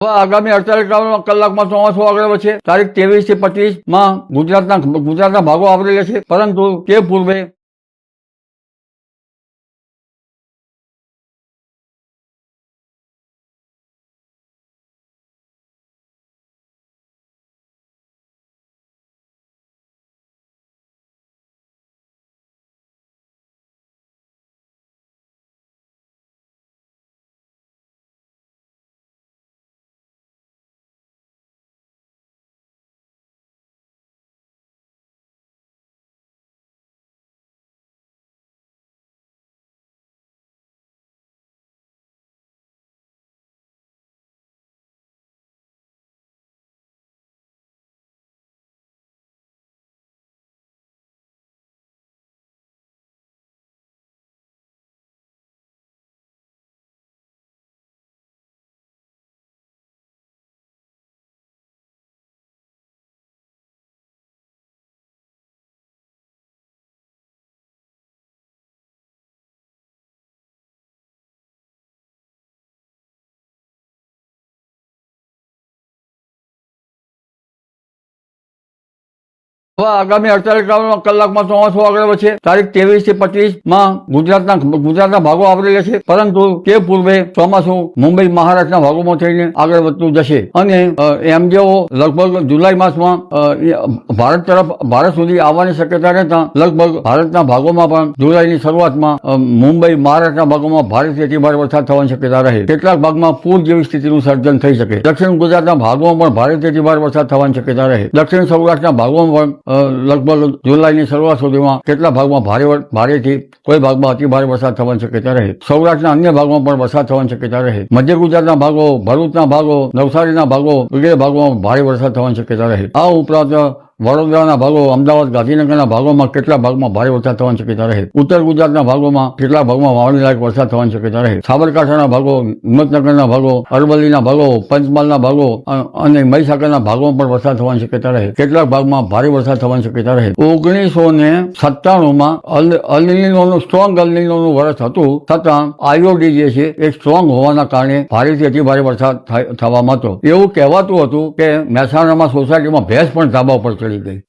હવે આગામી 48 કલાકમાં ચોમાસું આગળ વધશે. તારીખ 23 થી 25 માં ગુજરાતના ભાગો આવરી લેશે, પરંતુ તે પૂર્વે હવે આગામી 48 કલાકમાં ચોમાસું આગળ વધશે. તારીખ 23 થી 25 માં ગુજરાતના ભાગો આવરી લેશે, પરંતુ તે પૂર્વે ચોમાસું મુંબઈ મહારાષ્ટ્રના ભાગોમાં થઈને આગળ વધતું જશે અને એમ જેવો લગભગ જુલાઈ માસમાં ભારત સુધી આવવાની શક્યતા રહેતા લગભગ ભારતના ભાગોમાં પણ જુલાઈની શરૂઆતમાં મુંબઈ મહારાષ્ટ્રના ભાગોમાં ભારેથી અતિભારે વરસાદ થવાની શક્યતા રહે. કેટલાક ભાગમાં પૂર જેવી સ્થિતિનું સર્જન થઈ શકે. દક્ષિણ ગુજરાતના ભાગોમાં પણ ભારેથી અતિભારે વરસાદ થવાની શક્યતા રહે. દક્ષિણ સૌરાષ્ટ્રના ભાગોમાં પણ લગભગ જુલાઈની શરૂઆત સુધીમાં કેટલાક ભાગમાં ભારેથી કોઈ ભાગમાં અતિભારે વરસાદ થવાની શક્યતા રહે. સૌરાષ્ટ્રના અન્ય ભાગમાં પણ વરસાદ થવાની શક્યતા રહે. મધ્ય ગુજરાતના ભાગો, ભરૂચના ભાગો, નવસારીના ભાગો વગેરે ભાગોમાં ભારે વરસાદ થવાની શક્યતા રહે. આ ઉપરાંત વડોદરાના ભાગો, અમદાવાદ, ગાંધીનગરના ભાગોમાં કેટલાક ભાગમાં ભારે વરસાદ થવાની શક્યતા રહે. ઉત્તર ગુજરાતના ભાગોમાં કેટલાક ભાગમાં વાવણી લાયક વરસાદ થવાની શક્યતા રહે. સાબરકાંઠાના ભાગો, હિંમતનગરના ભાગો, અરવલ્લીના ભાગો, પંચમહાલના ભાગો અને મહીસાગરના ભાગોમાં પણ વરસાદ થવાની શક્યતા રહે. કેટલાક ભાગમાં ભારે વરસાદ થવાની શક્યતા રહે. 1997 સ્ટ્રોંગ અલનીનોનું વર્ષ હતું, છતાં આઈઓડી જે છે એ સ્ટ્રોંગ હોવાના કારણે ભારેથી અતિભારે વરસાદ થવામાં હતો. એવું કહેવાતું હતું કે મહેસાણામાં સોસાયટીમાં ભેંસ પણ ધાબા ઉપર ચડી ગઈ.